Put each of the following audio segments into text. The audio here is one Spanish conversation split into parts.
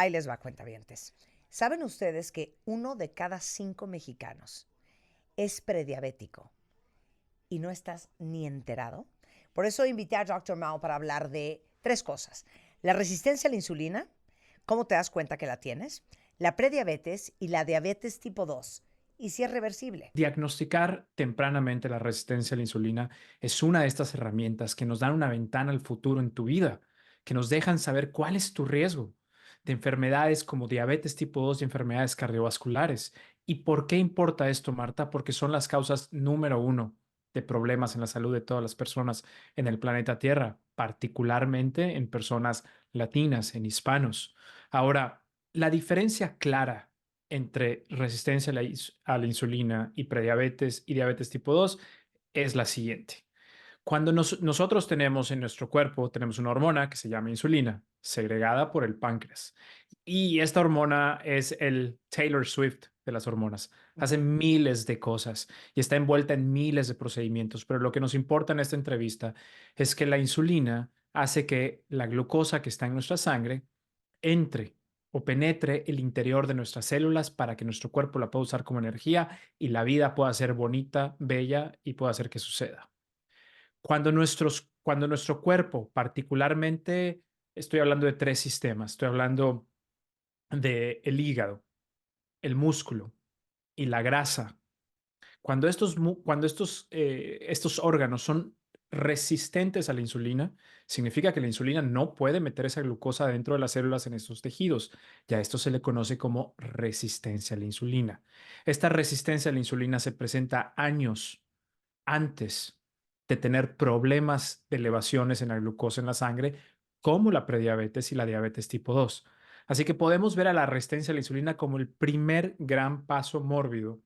Ahí les va, cuentavientes. ¿Saben ustedes que 1 de cada 5 mexicanos es prediabético y no estás ni enterado? Por eso invité a Dr. Mao para hablar de 3 cosas. La resistencia a la insulina, cómo te das cuenta que la tienes, la prediabetes y la diabetes tipo 2, y si es reversible. Diagnosticar tempranamente la resistencia a la insulina es una de estas herramientas que nos dan una ventana al futuro en tu vida, que nos dejan saber cuál es tu riesgo de enfermedades como diabetes tipo 2 y enfermedades cardiovasculares. ¿Y por qué importa esto, Marta? Porque son las causas número uno de problemas en la salud de todas las personas en el planeta Tierra, particularmente en personas latinas, en hispanos. Ahora, la diferencia clara entre resistencia a la insulina y prediabetes y diabetes tipo 2 es la siguiente. Cuando nosotros tenemos en nuestro cuerpo, tenemos una hormona que se llama insulina, segregada por el páncreas. Y esta hormona es el Taylor Swift de las hormonas. Hace Ujú. miles de cosas y está envuelta en miles de procedimientos. Pero lo que nos importa en esta entrevista es que la insulina hace que la glucosa que está en nuestra sangre entre o penetre el interior de nuestras células para que nuestro cuerpo la pueda usar como energía y la vida pueda ser bonita, bella y pueda hacer que suceda. Cuando nuestro cuerpo, particularmente, estoy hablando de 3 sistemas, estoy hablando de el hígado, el músculo y la grasa. Estos órganos son resistentes a la insulina, significa que la insulina no puede meter esa glucosa dentro de las células en estos tejidos. Ya esto se le conoce como resistencia a la insulina. Esta resistencia a la insulina se presenta años antes de tener problemas de elevaciones en la glucosa en la sangre, como la prediabetes y la diabetes tipo 2. Así que podemos ver a la resistencia a la insulina como el primer gran paso mórbido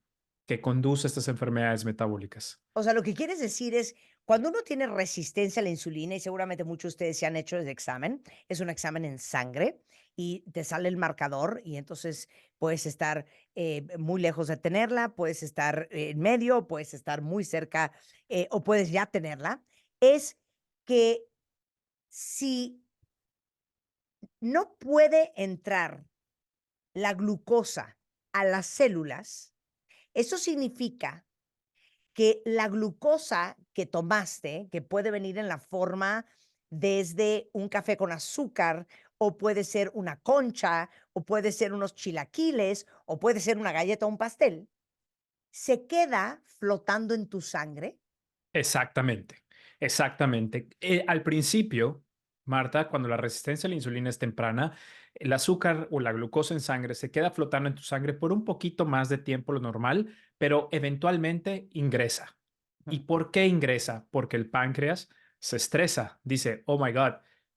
que conduce a estas enfermedades metabólicas. O sea, lo que quieres decir es, cuando uno tiene resistencia a la insulina, y seguramente muchos de ustedes se han hecho ese examen, es un examen en sangre y te sale el marcador y entonces puedes estar muy lejos de tenerla, puedes estar en medio, puedes estar muy cerca o puedes ya tenerla, es que si no puede entrar la glucosa a las células, eso significa que la glucosa que tomaste, que puede venir en la forma desde un café con azúcar, o puede ser una concha, o puede ser unos chilaquiles, o puede ser una galleta o un pastel, se queda flotando en tu sangre. Exactamente, exactamente. Al principio, Marta, cuando la resistencia a la insulina es temprana, el azúcar o la glucosa en sangre se queda flotando en tu sangre por un poquito más de tiempo lo normal, pero eventualmente ingresa. ¿Y Ujú. por qué ingresa? Porque el páncreas se estresa, dice, oh my God,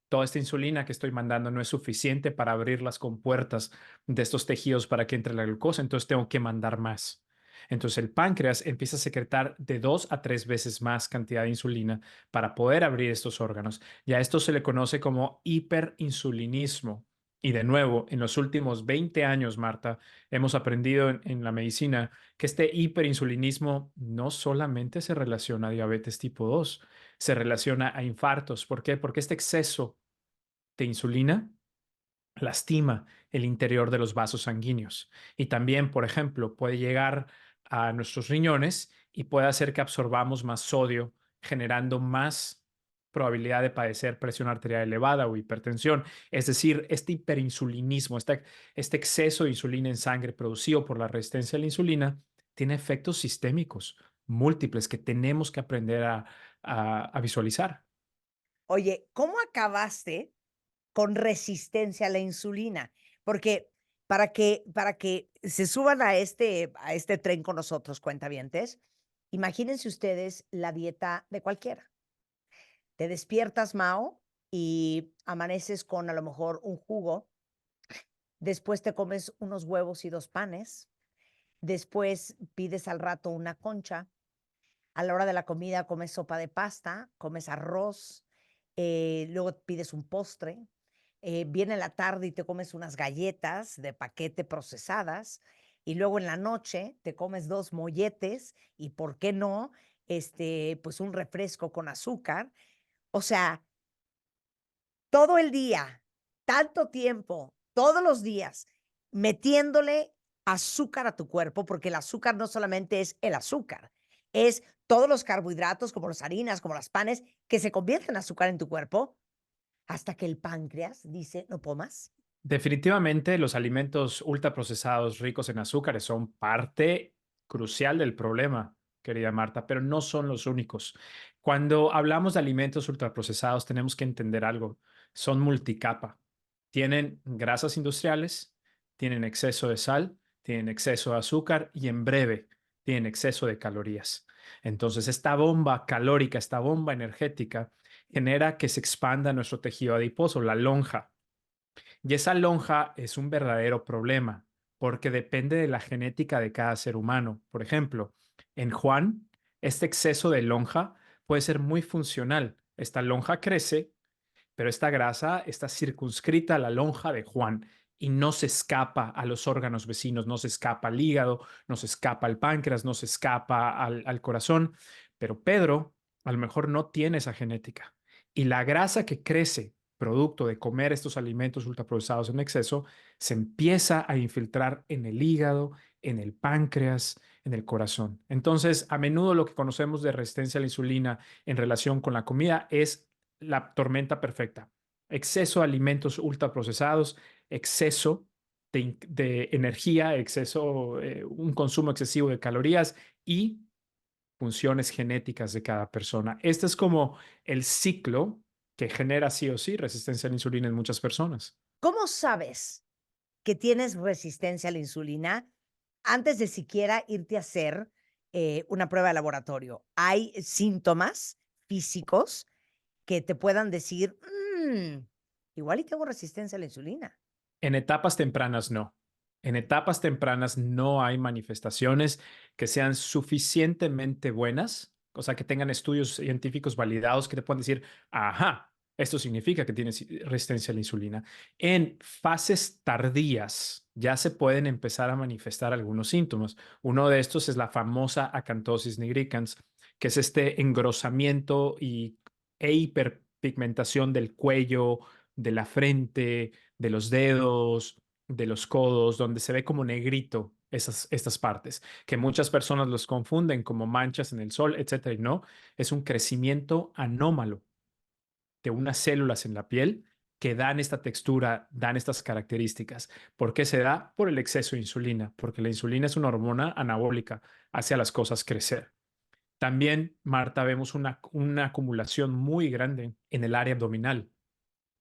toda esta insulina que estoy mandando no es suficiente para abrir las compuertas de estos tejidos para que entre la glucosa, entonces tengo que mandar más. Entonces el páncreas empieza a secretar de 2 a 3 veces más cantidad de insulina para poder abrir estos órganos. Ya esto se le conoce como hiperinsulinismo. Y de nuevo, en los últimos 20 años, Marta, hemos aprendido en la medicina que este hiperinsulinismo no solamente se relaciona a diabetes tipo 2, se relaciona a infartos. ¿Por qué? Porque este exceso de insulina lastima el interior de los vasos sanguíneos y también, por ejemplo, puede llegar a nuestros riñones y puede hacer que absorbamos más sodio, generando más probabilidad de padecer presión arterial elevada o hipertensión. Es decir, este hiperinsulinismo, este exceso de insulina en sangre producido por la resistencia a la insulina, tiene efectos sistémicos múltiples que tenemos que aprender a visualizar. Oye, ¿cómo acabaste con resistencia a la insulina? Porque para que se suban a este tren con nosotros, cuentavientes, imagínense ustedes la dieta de cualquiera. Te despiertas, Mao, y amaneces con a lo mejor un jugo, después te comes unos huevos y 2 panes, después pides al rato una concha, a la hora de la comida comes sopa de pasta, comes arroz, luego pides un postre, viene la tarde y te comes unas galletas de paquete procesadas, y luego en la noche te comes 2 molletes y, ¿por qué no?, pues un refresco con azúcar. O sea, todo el día, tanto tiempo todos los días metiéndole azúcar a tu cuerpo, porque el azúcar no solamente es el azúcar, es todos los carbohidratos, como las harinas, como las panes, que se convierten en azúcar en tu cuerpo, hasta que el páncreas dice: "No puedo más". Definitivamente, los alimentos ultraprocesados ricos en azúcares son parte crucial del problema, querida Marta, pero no son los únicos. Cuando hablamos de alimentos ultraprocesados, tenemos que entender algo. Son multicapa. Tienen grasas industriales, tienen exceso de sal, tienen exceso de azúcar y en breve tienen exceso de calorías. Entonces, esta bomba calórica, esta bomba energética, genera que se expanda nuestro tejido adiposo, la lonja. Y esa lonja es un verdadero problema porque depende de la genética de cada ser humano. Por ejemplo, en Juan, este exceso de lonja puede ser muy funcional. Esta lonja crece, pero esta grasa está circunscrita a la lonja de Juan y no se escapa a los órganos vecinos, no se escapa al hígado, no se escapa al páncreas, no se escapa al corazón. Pero Pedro a lo mejor no tiene esa genética. Y la grasa que crece producto de comer estos alimentos ultraprocesados en exceso se empieza a infiltrar en el hígado, en el páncreas, en el corazón. Entonces, a menudo lo que conocemos de resistencia a la insulina en relación con la comida es la tormenta perfecta. Exceso de alimentos ultraprocesados, exceso de energía, exceso, un consumo excesivo de calorías y funciones genéticas de cada persona. Este es como el ciclo que genera sí o sí resistencia a la insulina en muchas personas. ¿Cómo sabes que tienes resistencia a la insulina antes de siquiera irte a hacer, una prueba de laboratorio? ¿Hay síntomas físicos que te puedan decir: igual y tengo resistencia a la insulina"? En etapas tempranas no. En etapas tempranas no hay manifestaciones que sean suficientemente buenas, o sea, que tengan estudios científicos validados que te puedan decir, ajá, esto significa que tienes resistencia a la insulina. En fases tardías ya se pueden empezar a manifestar algunos síntomas. Uno de estos es la famosa acantosis nigricans, que es este engrosamiento e hiperpigmentación del cuello, de la frente, de los dedos, de los codos, donde se ve como negrito estas partes, que muchas personas los confunden como manchas en el sol, etcétera, y no, es un crecimiento anómalo de unas células en la piel que dan esta textura, dan estas características. ¿Por qué se da? Por el exceso de insulina, porque la insulina es una hormona anabólica, hace a las cosas crecer. También, Marta, vemos una acumulación muy grande en el área abdominal.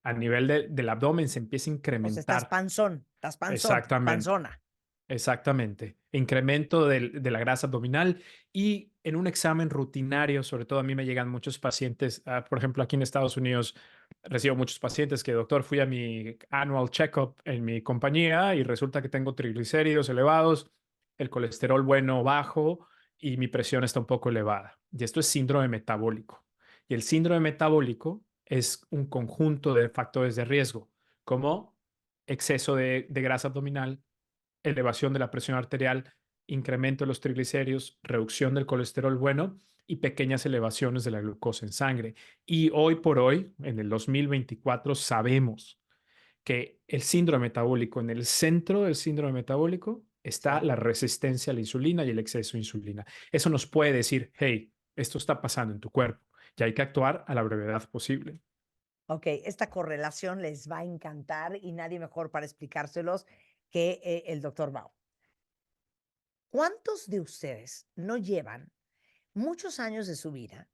A nivel del abdomen se empieza a O sea, incrementar. estás panzón, Exactamente. panzona. Exactamente. Incremento de la grasa abdominal y en un examen rutinario, sobre todo a mí me llegan muchos pacientes, por ejemplo, aquí en Estados Unidos recibo muchos pacientes que, doctor, fui a mi annual checkup en mi compañía y resulta que tengo triglicéridos elevados, el colesterol bueno bajo y mi presión está un poco elevada. Y esto es síndrome metabólico. Y el síndrome metabólico es un conjunto de factores de riesgo, como exceso de grasa abdominal, elevación de la presión arterial, incremento de los triglicéridos, reducción del colesterol bueno y pequeñas elevaciones de la glucosa en sangre. Y hoy por hoy, en el 2024, sabemos que el síndrome metabólico, en el centro del síndrome metabólico, está Sí. la resistencia a la insulina y el exceso de insulina. Eso nos puede decir, hey, esto está pasando en tu cuerpo y hay que actuar a la brevedad posible. Okey, esta correlación les va a encantar y nadie mejor para explicárselos que, el doctor Bao. ¿Cuántos de ustedes no llevan muchos años de su vida,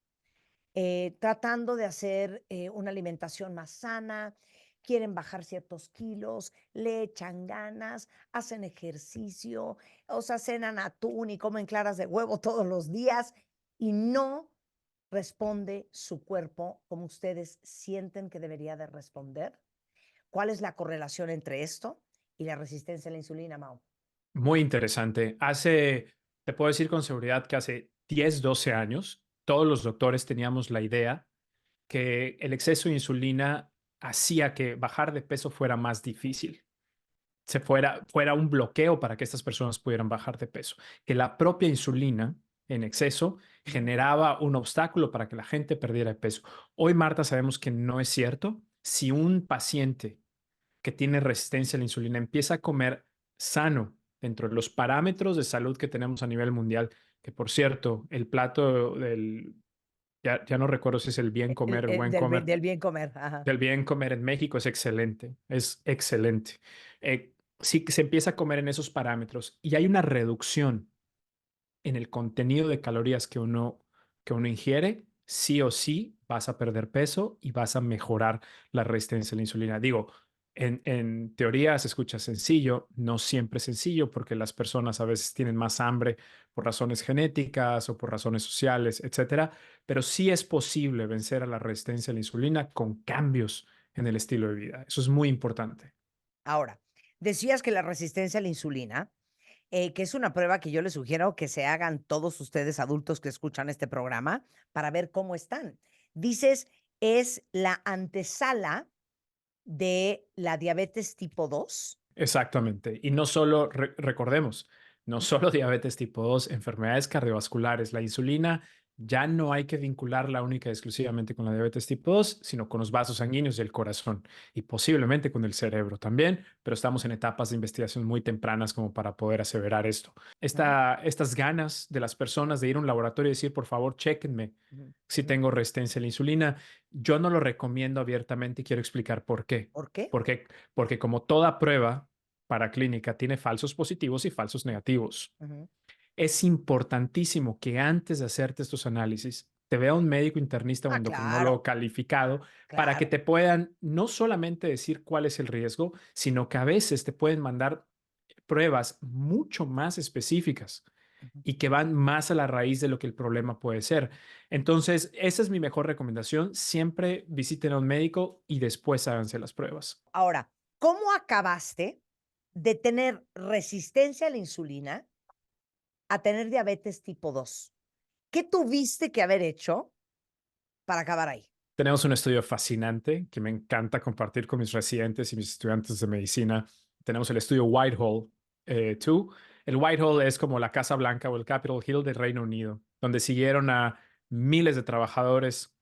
tratando de hacer, una alimentación más sana, quieren bajar ciertos kilos, le echan ganas, hacen ejercicio, o sea, cenan atún y comen claras de huevo todos los días y no responde su cuerpo como ustedes sienten que debería de responder? ¿Cuál es la correlación entre esto y la resistencia a la insulina, Mao? Muy interesante. Te puedo decir con seguridad que hace 10, 12 años, todos los doctores teníamos la idea que el exceso de insulina hacía que bajar de peso fuera más difícil, fuera un bloqueo para que estas personas pudieran bajar de peso, que la propia insulina en exceso generaba un obstáculo para que la gente perdiera de peso. Hoy, Marta, sabemos que no es cierto. Si un paciente que tiene resistencia a la insulina empieza a comer sano dentro de los parámetros de salud que tenemos a nivel mundial, que por cierto, el plato del, ya no recuerdo si es el bien comer, el buen comer, Del bien comer, ajá. del bien comer en México es excelente, es excelente. Sí que se empieza a comer en esos parámetros y hay una reducción en el contenido de calorías que uno ingiere, sí o sí vas a perder peso y vas a mejorar la resistencia a la insulina. Digo, en teoría se escucha sencillo, no siempre es sencillo porque las personas a veces tienen más hambre por razones genéticas o por razones sociales, etcétera, pero sí es posible vencer a la resistencia a la insulina con cambios en el estilo de vida. Eso es muy importante. Ahora, decías que la resistencia a la insulina, que es una prueba que yo les sugiero que se hagan todos ustedes adultos que escuchan este programa para ver cómo están. Dices, es la antesala de la diabetes tipo 2. Exactamente. Y no solo, recordemos, no solo diabetes tipo 2, enfermedades cardiovasculares, la insulina ya no hay que vincularla única y exclusivamente con la diabetes tipo 2, sino con los vasos sanguíneos y el corazón y posiblemente con el cerebro también, pero estamos en etapas de investigación muy tempranas como para poder aseverar esto. Ujú, Estas ganas de las personas de ir a un laboratorio y decir, por favor, chéquenme ujú, si ujú. tengo resistencia a la insulina, yo no lo recomiendo abiertamente y quiero explicar por qué. ¿Por qué? Porque porque como toda prueba para clínica tiene falsos positivos y falsos negativos. Ujú. Es importantísimo que antes de hacerte estos análisis te vea un médico internista o Ah, claro, endocrinólogo calificado para que claro. te puedan no solamente decir cuál es el riesgo, sino que a veces te pueden mandar pruebas mucho más específicas Ujú. y que van más a la raíz de lo que el problema puede ser. Entonces, esa es mi mejor recomendación. Siempre visiten a un médico y después háganse las pruebas. Ahora, ¿cómo acabaste de tener resistencia a la insulina a tener diabetes tipo 2? ¿Qué tuviste que haber hecho para acabar ahí? Tenemos un estudio fascinante que me encanta compartir con mis residentes y mis estudiantes de medicina. Tenemos el estudio Whitehall 2. El Whitehall es como la Casa Blanca o el Capitol Hill del Reino Unido, donde siguieron a miles de trabajadores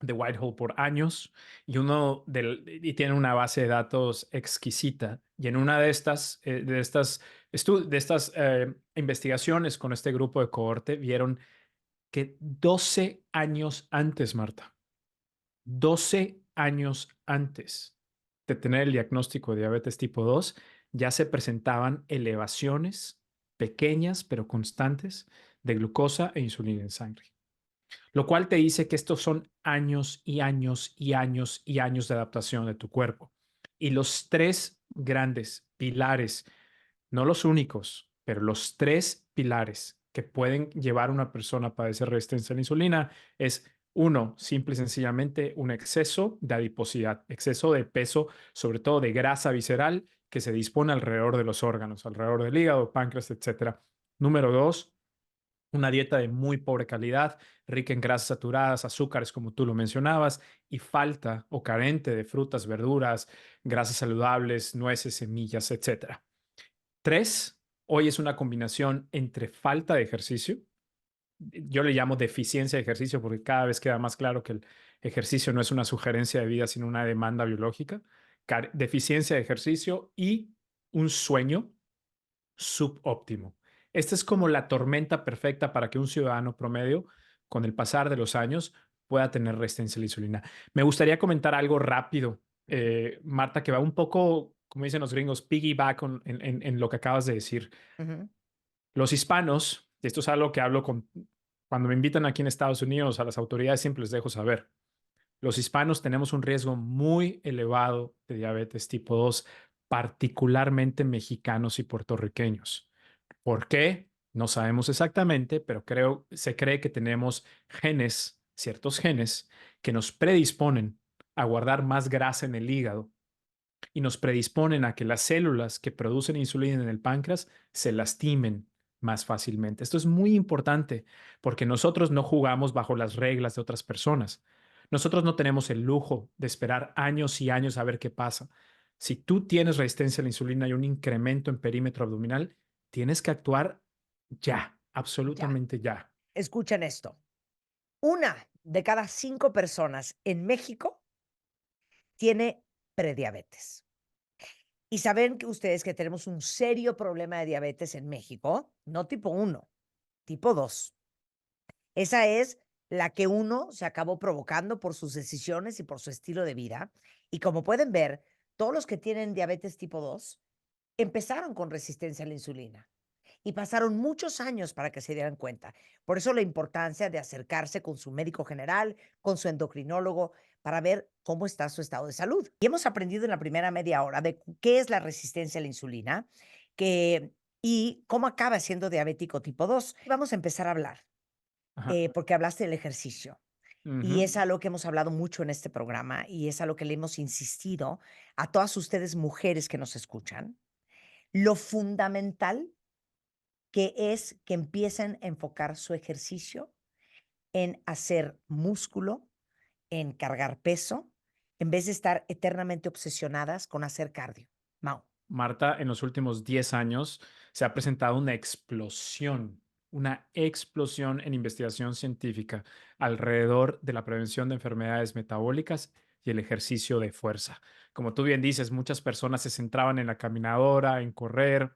de Whitehall por años y tiene una base de datos exquisita. Y en una de estas investigaciones con este grupo de cohorte vieron que 12 años antes, Marta, 12 años antes de tener el diagnóstico de diabetes tipo 2, ya se presentaban elevaciones pequeñas pero constantes de glucosa e insulina en sangre, lo cual te dice que estos son años y años y años y años de adaptación de tu cuerpo. Y los tres grandes pilares, no los únicos, pero los tres pilares que pueden llevar a una persona a padecer resistencia a la insulina es uno, simple y sencillamente un exceso de adiposidad, exceso de peso, sobre todo de grasa visceral que se dispone alrededor de los órganos, alrededor del hígado, páncreas, etcétera. Número dos, una dieta de muy pobre calidad, rica en grasas saturadas, azúcares, como tú lo mencionabas, y falta o carente de frutas, verduras, grasas saludables, nueces, semillas, etcétera. Tres, hoy es una combinación entre falta de ejercicio, yo le llamo deficiencia de ejercicio porque cada vez queda más claro que el ejercicio no es una sugerencia de vida, sino una demanda biológica, deficiencia de ejercicio y un sueño subóptimo. Esta es como la tormenta perfecta para que un ciudadano promedio, con el pasar de los años, pueda tener resistencia a la insulina. Me gustaría comentar algo rápido, Ujú, Marta, que va un poco, como dicen los gringos, piggyback en lo que acabas de decir. ujú. Los hispanos, y esto es algo que hablo cuando me invitan aquí en Estados Unidos a las autoridades, siempre les dejo saber. Los hispanos tenemos un riesgo muy elevado de diabetes tipo 2, particularmente mexicanos y puertorriqueños. ¿Por qué? No sabemos exactamente, pero se cree que tenemos genes, ciertos genes, que nos predisponen a guardar más grasa en el hígado y nos predisponen a que las células que producen insulina en el páncreas se lastimen más fácilmente. Esto es muy importante porque nosotros no jugamos bajo las reglas de otras personas. Nosotros no tenemos el lujo de esperar años y años a ver qué pasa. Si tú tienes resistencia a la insulina y un incremento en perímetro abdominal, tienes que actuar ya, Ya, absolutamente ya. escuchen esto. Una de cada 5 personas en México tiene prediabetes. Y saben que ustedes que tenemos un serio problema de diabetes en México, no tipo uno, tipo 2. Esa es la que uno se acabó provocando por sus decisiones y por su estilo de vida. Y como pueden ver, todos los que tienen diabetes tipo 2 empezaron con resistencia a la insulina y pasaron muchos años para que se dieran cuenta. Por eso la importancia de acercarse con su médico general, con su endocrinólogo, para ver cómo está su estado de salud. Y hemos aprendido en la primera media hora de qué es la resistencia a la insulina que, y cómo acaba siendo diabético tipo 2. Vamos a empezar a hablar, Ajá. porque hablaste del ejercicio. Y Ujú. es algo que hemos hablado mucho en este programa y es algo que le hemos insistido a todas ustedes mujeres que nos escuchan. Lo fundamental que es que empiecen a enfocar su ejercicio en hacer músculo, en cargar peso, en vez de estar eternamente obsesionadas con hacer cardio. Mau. Marta, en los últimos 10 años se ha presentado una explosión en investigación científica alrededor de la prevención de enfermedades metabólicas y el ejercicio de fuerza. Como tú bien dices, muchas personas se centraban en la caminadora, en correr,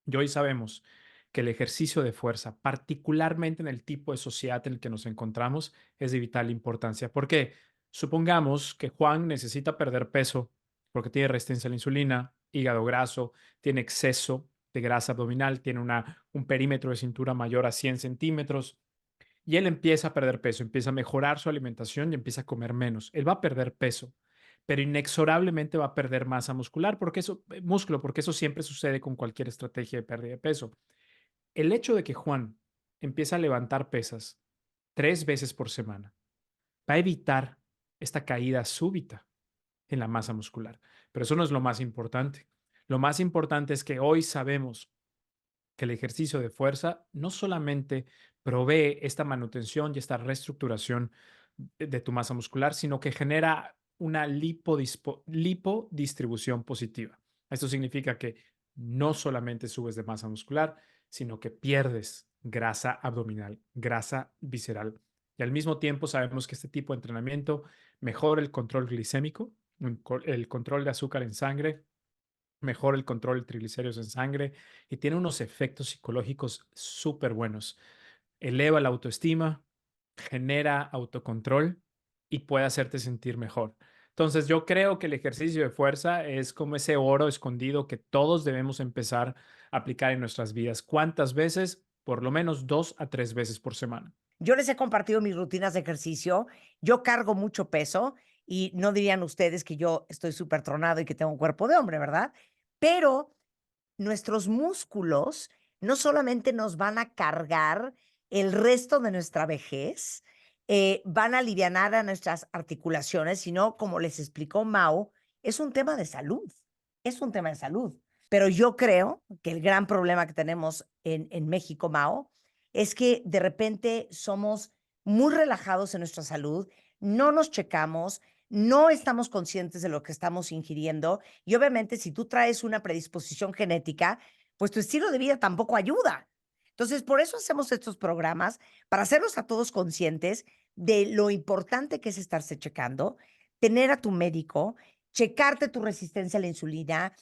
y hoy sabemos que el ejercicio de fuerza, particularmente en el tipo de sociedad en el que nos encontramos, es de vital importancia. Porque supongamos que Juan necesita perder peso porque tiene resistencia a la insulina, hígado graso, tiene exceso de grasa abdominal, tiene un perímetro de cintura mayor a 100 centímetros y él empieza a perder peso, empieza a mejorar su alimentación y empieza a comer menos. Él va a perder peso, pero inexorablemente va a perder masa muscular, porque músculo, porque eso siempre sucede con cualquier estrategia de pérdida de peso. El hecho de que Juan empiece a levantar pesas 3 veces por semana va a evitar esta caída súbita en la masa muscular. Pero eso no es lo más importante. Lo más importante es que hoy sabemos que el ejercicio de fuerza no solamente provee esta manutención y esta reestructuración de tu masa muscular, sino que genera una lipodistribución positiva. Esto significa que no solamente subes de masa muscular, sino que pierdes grasa abdominal, grasa visceral. Y al mismo tiempo sabemos que este tipo de entrenamiento mejora el control glicémico, el control de azúcar en sangre, mejora el control de triglicéridos en sangre y tiene unos efectos psicológicos súper buenos. Eleva la autoestima, genera autocontrol y puede hacerte sentir mejor. Entonces, yo creo que el ejercicio de fuerza es como ese oro escondido que todos debemos empezar a aplicar en nuestras vidas. ¿Cuántas veces? Por lo menos 2 a 3 veces por semana. Yo les he compartido mis rutinas de ejercicio. Yo cargo mucho peso y no dirían ustedes que yo estoy súper tronado y que tengo un cuerpo de hombre, ¿verdad? Pero nuestros músculos no solamente nos van a cargar el resto de nuestra vejez, van a alivianar a nuestras articulaciones, sino, como les explicó Mau, es un tema de salud, es un tema de salud. Pero yo creo que el gran problema que tenemos en México, Mau, es que de repente somos muy relajados en nuestra salud, no nos checamos, no estamos conscientes de lo que estamos ingiriendo y obviamente si tú traes una predisposición genética, pues tu estilo de vida tampoco ayuda. Entonces, por eso hacemos estos programas, para hacerlos a todos conscientes de lo importante que es estarse checando, tener a tu médico, checarte tu resistencia a la insulina,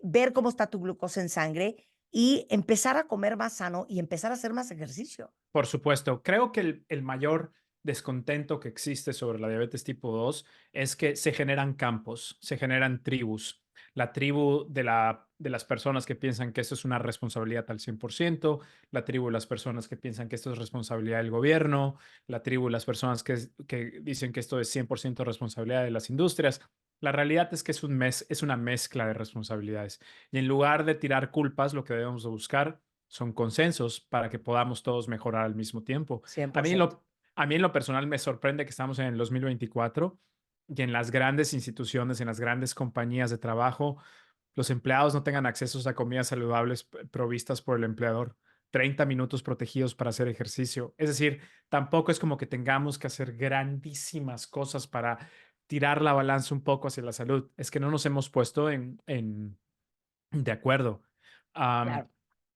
ver cómo está tu glucosa en sangre y empezar a comer más sano y empezar a hacer más ejercicio. Por supuesto, creo que el mayor descontento que existe sobre la diabetes tipo 2 es que se generan campos, se generan tribus. La tribu de las personas que piensan que esto es una responsabilidad al 100%, la tribu de las personas que piensan que esto es responsabilidad del gobierno, la tribu de las personas que dicen que esto es 100% responsabilidad de las industrias. La realidad es que es una mezcla de responsabilidades. Y en lugar de tirar culpas, lo que debemos de buscar son consensos para que podamos todos mejorar al mismo tiempo. A mí, en 100%. lo, a mí en lo personal me sorprende que estamos en el 2024 y en las grandes instituciones, en las grandes compañías de trabajo, los empleados no tengan acceso a comidas saludables provistas por el empleador. 30 minutos protegidos para hacer ejercicio. Es decir, tampoco es como que tengamos que hacer grandísimas cosas para tirar la balanza un poco hacia la salud. Es que no nos hemos puesto de acuerdo. Am, Claro.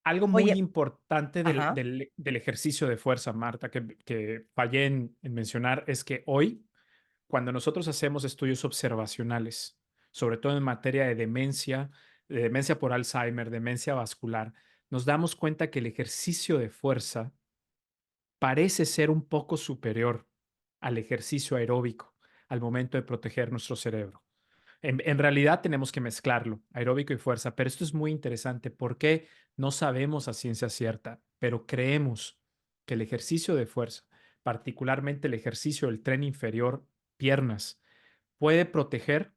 Algo muy Oye, importante ajá. del ejercicio de fuerza, Marta, que fallé en mencionar, es que hoy, cuando nosotros hacemos estudios observacionales, sobre todo en materia de demencia de demencia por Alzheimer, demencia vascular, nos damos cuenta que el ejercicio de fuerza parece ser un poco superior al ejercicio aeróbico al momento de proteger nuestro cerebro. En realidad tenemos que mezclarlo, aeróbico y fuerza, pero esto es muy interesante porque no sabemos a ciencia cierta, pero creemos que el ejercicio de fuerza, particularmente el ejercicio del tren inferior, piernas, puede proteger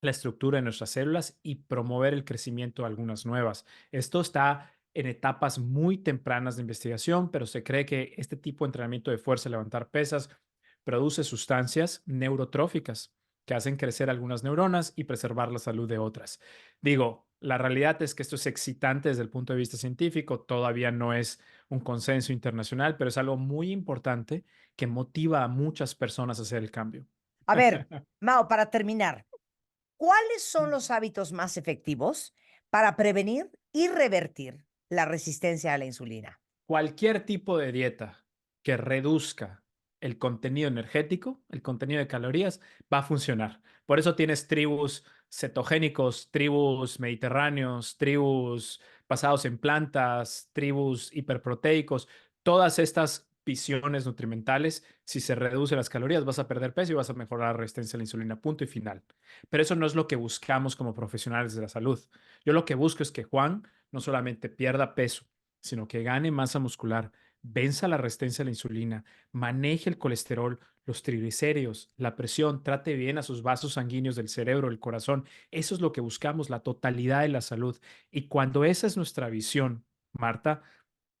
la estructura de nuestras células y promover el crecimiento de algunas nuevas. Esto está en etapas muy tempranas de investigación, pero se cree que este tipo de entrenamiento de fuerza, levantar pesas, produce sustancias neurotróficas que hacen crecer algunas neuronas y preservar la salud de otras. Digo, la realidad es que esto es excitante desde el punto de vista científico, todavía no es un consenso internacional, pero es algo muy importante que motiva a muchas personas a hacer el cambio. A ver, Mao, para terminar, ¿cuáles son los hábitos más efectivos para prevenir y revertir la resistencia a la insulina? Cualquier tipo de dieta que reduzca el contenido energético, el contenido de calorías, va a funcionar. Por eso tienes tribus cetogénicos, tribus mediterráneos, tribus basados en plantas, tribus hiperproteicos, todas estas visiones nutrimentales, si se reducen las calorías, vas a perder peso y vas a mejorar la resistencia a la insulina, punto y final. Pero eso no es lo que buscamos como profesionales de la salud. Yo lo que busco es que Juan no solamente pierda peso, sino que gane masa muscular, venza la resistencia a la insulina, maneje el colesterol, los triglicéridos, la presión, trate bien a sus vasos sanguíneos del cerebro, el corazón. Eso es lo que buscamos, la totalidad de la salud. Y cuando esa es nuestra visión, Marta,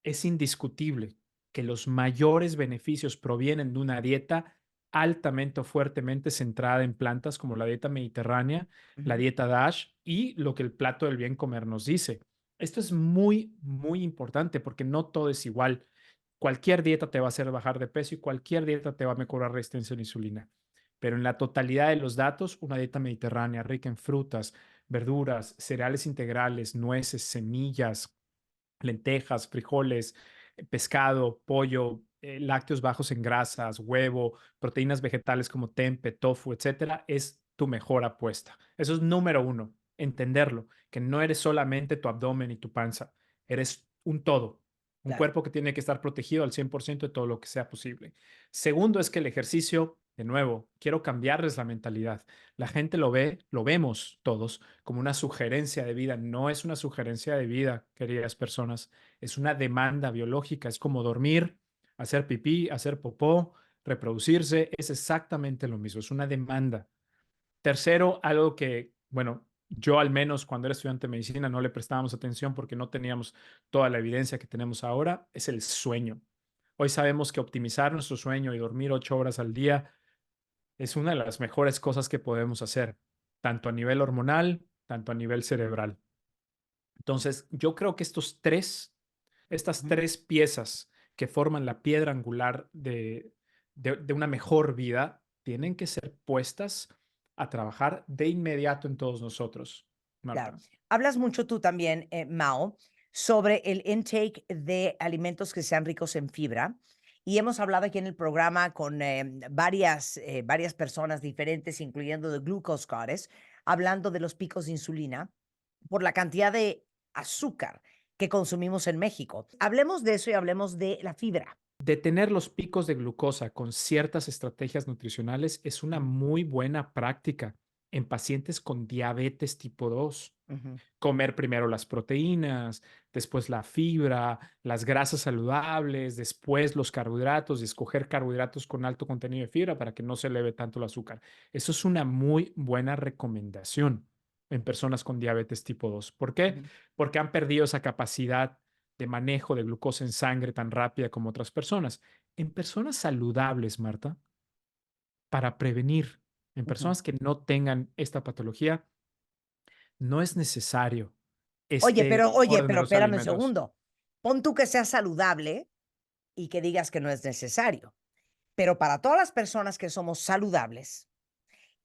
es indiscutible que los mayores beneficios provienen de una dieta altamente o fuertemente centrada en plantas como la dieta mediterránea, la Ujú. dieta DASH y lo que el plato del bien comer nos dice. Esto es muy, muy importante porque no todo es igual. Cualquier dieta te va a hacer bajar de peso y cualquier dieta te va a mejorar resistencia a la insulina. Pero en la totalidad de los datos, una dieta mediterránea rica en frutas, verduras, cereales integrales, nueces, semillas, lentejas, frijoles, pescado, pollo, lácteos bajos en grasas, huevo, proteínas vegetales como tempe, tofu, etcétera, es tu mejor apuesta. Eso es número uno, entenderlo, que no eres solamente tu abdomen y tu panza, eres un todo, un Claro. cuerpo que tiene que estar protegido al 100% de todo lo que sea posible. Segundo es que el ejercicio, de nuevo, quiero cambiarles la mentalidad. La gente lo ve, lo vemos todos como una sugerencia de vida. No es una sugerencia de vida, queridas personas. Es una demanda biológica. Es como dormir, hacer pipí, hacer popó, reproducirse. Es exactamente lo mismo. Es una demanda. Tercero, algo que, bueno, yo al menos cuando era estudiante de medicina no le prestábamos atención porque no teníamos toda la evidencia que tenemos ahora, es el sueño. Hoy sabemos que optimizar nuestro sueño y dormir 8 horas al día es una de las mejores cosas que podemos hacer, tanto a nivel hormonal, tanto a nivel cerebral. Entonces, yo creo que estas Ujú. tres piezas que forman la piedra angular de una mejor vida, tienen que ser puestas a trabajar de inmediato en todos nosotros, Claro. Marta. Hablas mucho tú también, Mao, sobre el intake de alimentos que sean ricos en fibra. Y hemos hablado aquí en el programa con varias personas diferentes, incluyendo The Glucose Goddess, hablando de los picos de insulina por la cantidad de azúcar que consumimos en México. Hablemos de eso y hablemos de la fibra. Detener los picos de glucosa con ciertas estrategias nutricionales es una Ujú, muy buena práctica en pacientes con diabetes tipo 2. ujú, Comer primero las proteínas, después la fibra, las grasas saludables, después los carbohidratos y escoger carbohidratos con alto contenido de fibra para que no se eleve tanto el azúcar. Eso es una muy buena recomendación en personas con diabetes tipo 2. ¿Por qué? ujú, Porque han perdido esa capacidad de manejo de glucosa en sangre tan rápida como otras personas. En personas saludables, Marta, para prevenir, en ujú. personas que no tengan esta patología, no es necesario Oye, este orden de pero los espérame un alimentos. segundo. Pon tú que sea saludable y que digas que no es necesario. Pero para todas las personas que somos saludables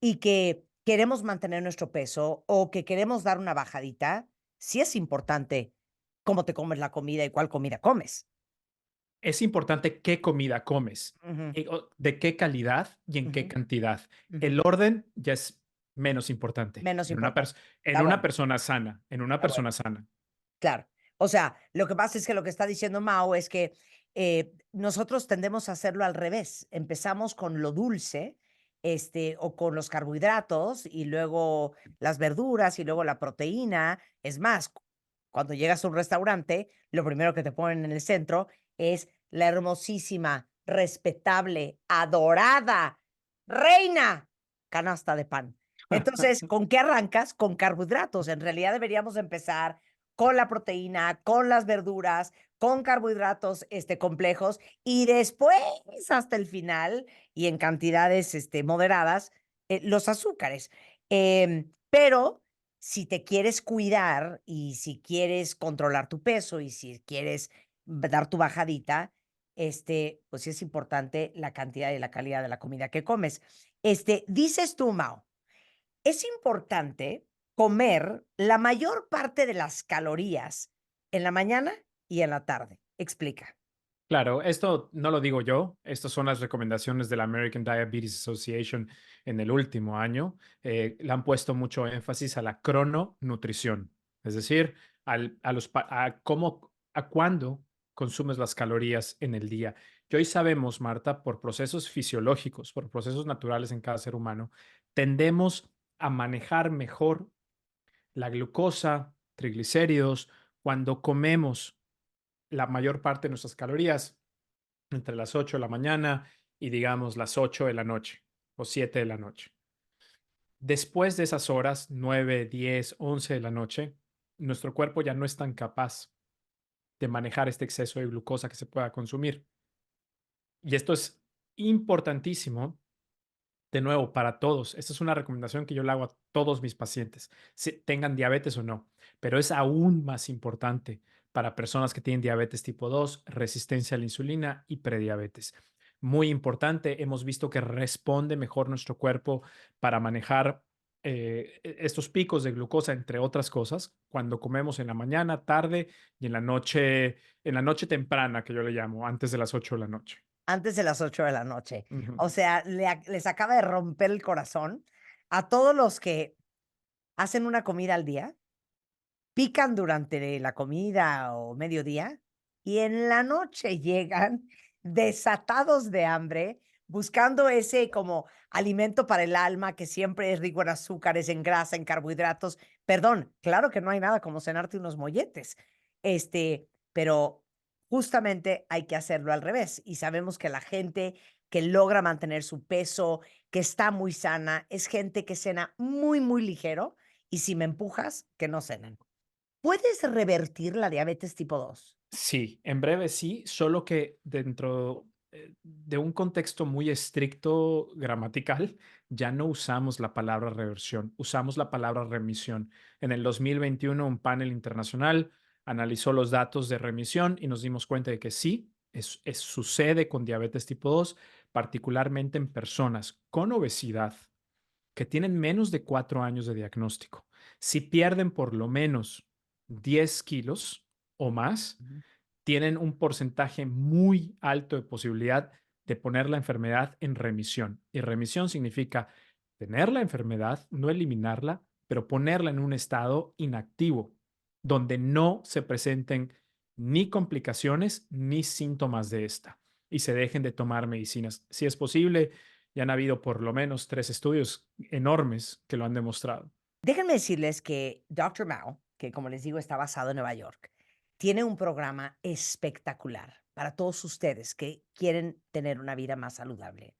y que queremos mantener nuestro peso o que queremos dar una bajadita, sí es importante cómo te comes la comida y cuál comida comes. Es importante qué comida comes, Ujú, de qué calidad y en qué ujú, cantidad. ujú, El orden ya es menos importante menos en una, importante. en Está una bueno, persona sana, en una está bueno. persona sana. Claro. O sea, lo que pasa es que lo que está diciendo Mao es que, nosotros tendemos a hacerlo al revés. Empezamos con lo dulce, o con los carbohidratos, y luego las verduras, y luego la proteína. Es más, cuando llegas a un restaurante, lo primero que te ponen en el centro es la hermosísima, respetable, adorada, reina canasta de pan. Entonces, ¿con qué arrancas? Con carbohidratos. En realidad deberíamos empezar con la proteína, con las verduras, con carbohidratos, complejos, y después, hasta el final, y en cantidades, moderadas, los azúcares. Pero si te quieres cuidar y si quieres controlar tu peso y si quieres dar tu bajadita, pues sí es importante la cantidad y la calidad de la comida que comes. Dices tú, Mao, es importante comer la mayor parte de las calorías en la mañana y en la tarde. Explica. Claro, esto no lo digo yo, estas son las recomendaciones de la American Diabetes Association en el último año. Le han puesto mucho énfasis a la crononutrición, es decir, a cómo, a cuándo consumes las calorías en el día. Y hoy sabemos, Marta, por procesos fisiológicos, por procesos naturales en cada ser humano, tendemos a manejar mejor la glucosa, triglicéridos, cuando comemos la mayor parte de nuestras calorías entre las 8 de la mañana y digamos las 8 de la noche o 7 de la noche. Después de esas horas, 9, 10, 11 de la noche, nuestro cuerpo ya no es tan capaz de manejar este exceso de glucosa que se pueda consumir. Y esto es importantísimo, de nuevo, para todos. Esta es una recomendación que yo le hago a todos mis pacientes, si tengan diabetes o no, pero es aún más importante para personas que tienen diabetes tipo 2, resistencia a la insulina y prediabetes. Muy importante, hemos visto que responde mejor nuestro cuerpo para manejar estos picos de glucosa, entre otras cosas, cuando comemos en la mañana, tarde y en la noche temprana, que yo le llamo, antes de las 8 de la noche. Antes de las 8 de la noche. Ujú. O sea, les acaba de romper el corazón a todos los que hacen una comida al día, pican durante la comida o mediodía y en la noche llegan desatados de hambre, buscando ese como alimento para el alma que siempre es rico en azúcares, en grasa, en carbohidratos. Perdón, claro que no hay nada como cenarte unos molletes, pero justamente hay que hacerlo al revés. Y sabemos que la gente que logra mantener su peso, que está muy sana, es gente que cena muy, muy ligero. Y si me empujas, que no cenen. ¿Puedes revertir la diabetes tipo 2? Sí, en breve sí, solo que dentro de un contexto muy estricto gramatical, ya no usamos la palabra reversión, usamos la palabra remisión. En el 2021, un panel internacional analizó los datos de remisión y nos dimos cuenta de que sí, sucede con diabetes tipo 2, particularmente en personas con obesidad que tienen menos de 4 años de diagnóstico. Si pierden por lo menos 10 kilos o más, Ujú. tienen un porcentaje muy alto de posibilidad de poner la enfermedad en remisión. Y remisión significa tener la enfermedad, no eliminarla, pero ponerla en un estado inactivo, donde no se presenten ni complicaciones ni síntomas de esta y se dejen de tomar medicinas. Si es posible, ya han habido por lo menos 3 estudios enormes que lo han demostrado. Déjenme decirles que Doctor Mao, que como les digo está basado en Nueva York, tiene un programa espectacular para todos ustedes que quieren tener una vida más saludable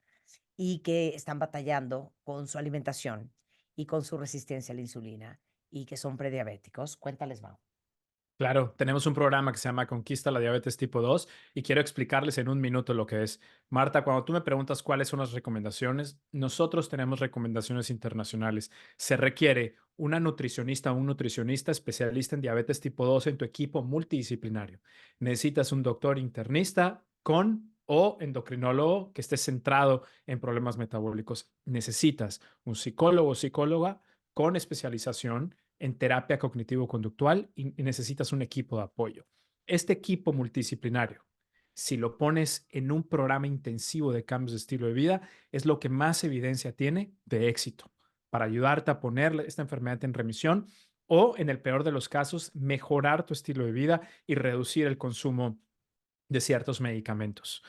y que están batallando con su alimentación y con su resistencia a la insulina y que son prediabéticos. Cuéntales, Mao. Claro, tenemos un programa que se llama Conquista la Diabetes Tipo 2 y quiero explicarles en un minuto lo que es. Marta, cuando tú me preguntas cuáles son las recomendaciones, nosotros tenemos recomendaciones internacionales. Se requiere una nutricionista o un nutricionista especialista en diabetes tipo 2 en tu equipo multidisciplinario. Necesitas un doctor internista con o endocrinólogo que esté centrado en problemas metabólicos. Necesitas un psicólogo o psicóloga con especialización en terapia cognitivo-conductual y necesitas un equipo de apoyo. Este equipo multidisciplinario, si lo pones en un programa intensivo de cambios de estilo de vida, es lo que más evidencia tiene de éxito. para ayudarte a poner esta enfermedad en remisión o, en el peor de los casos, mejorar tu estilo de vida y reducir el consumo de ciertos medicamentos.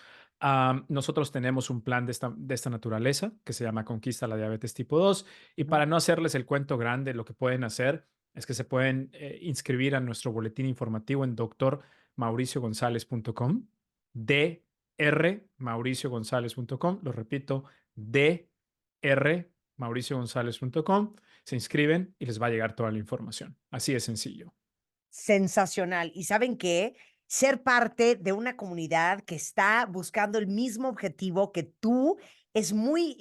Nosotros tenemos un plan de esta naturaleza que se llama Conquista la Diabetes Tipo 2 y Ujú. para no hacerles el cuento grande, lo que pueden hacer es que se pueden inscribir a nuestro boletín informativo en drmauriciogonzalez.com, drmauriciogonzalez.com, lo repito, drmauriciogonzalez.com, se inscriben y les va a llegar toda la información. Así de sencillo. Sensacional. ¿Y saben qué? Ser parte de una comunidad que está buscando el mismo objetivo que tú es muy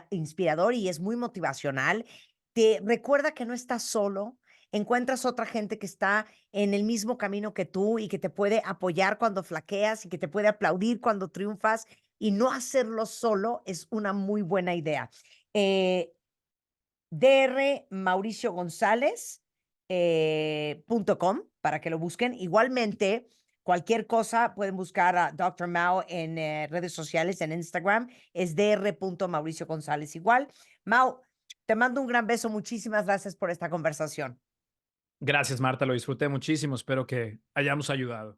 inspirador y es muy motivacional. Te recuerda que no estás solo, encuentras otra gente que está en el mismo camino que tú y que te puede apoyar cuando flaqueas y que te puede aplaudir cuando triunfas, y no hacerlo solo es una muy buena idea. Eh, Dr. Mauricio González .com para que lo busquen. Igualmente, cualquier cosa pueden buscar a Dr. Mao en redes sociales, en Instagram, es Dr. Mauricio González igual. Mao, te mando un gran beso. Muchísimas gracias por esta conversación. Gracias, Marta, lo disfruté muchísimo. Espero que hayamos ayudado.